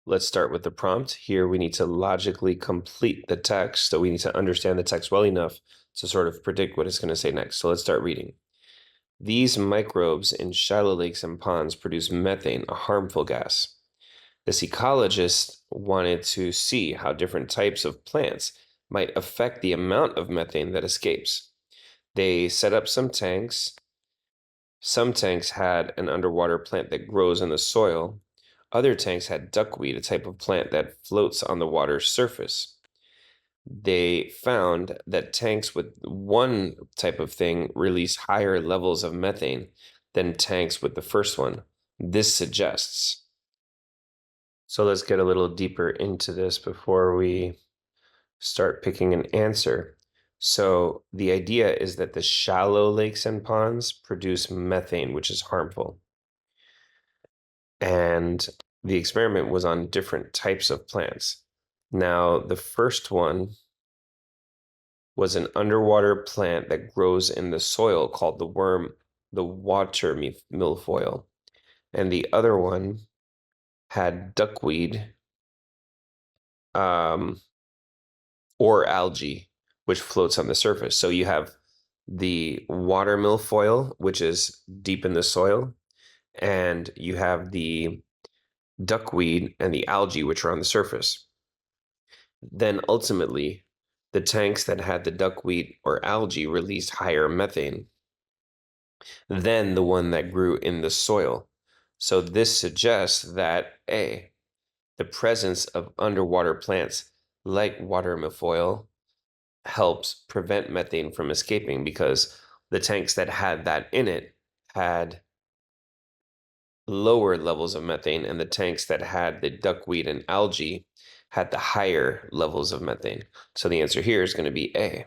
Let's start with the prompt. Here we need to logically complete the text, so we need to understand the text well enough to sort of predict what it's going to say next. So let's start reading. These microbes in shallow lakes and ponds produce methane, a harmful gas. This ecologist wanted to see how different types of plants might affect the amount of methane that escapes. They set up some tanks. Some tanks had an underwater plant that grows in the soil. Other tanks had duckweed, a type of plant that floats on the water's surface. They found that tanks with one type of thing release higher levels of methane than tanks with the first one. This suggests. So let's get a little deeper into this before we start picking an answer. So the idea is that the shallow lakes and ponds produce methane, which is harmful. And the experiment was on different types of plants. Now, the first one was an underwater plant that grows in the soil called the water milfoil. And the other one had duckweed or algae, which floats on the surface. So you have the water milfoil, which is deep in the soil, and you have the duckweed and the algae, which are on the surface. Then ultimately, the tanks that had the duckweed or algae released higher methane than the one that grew in the soil. So this suggests that A, the presence of underwater plants like water milfoil helps prevent methane from escaping, because the tanks that had that in it had lower levels of methane, and the tanks that had the duckweed and algae had the higher levels of methane. So the answer here is going to be A.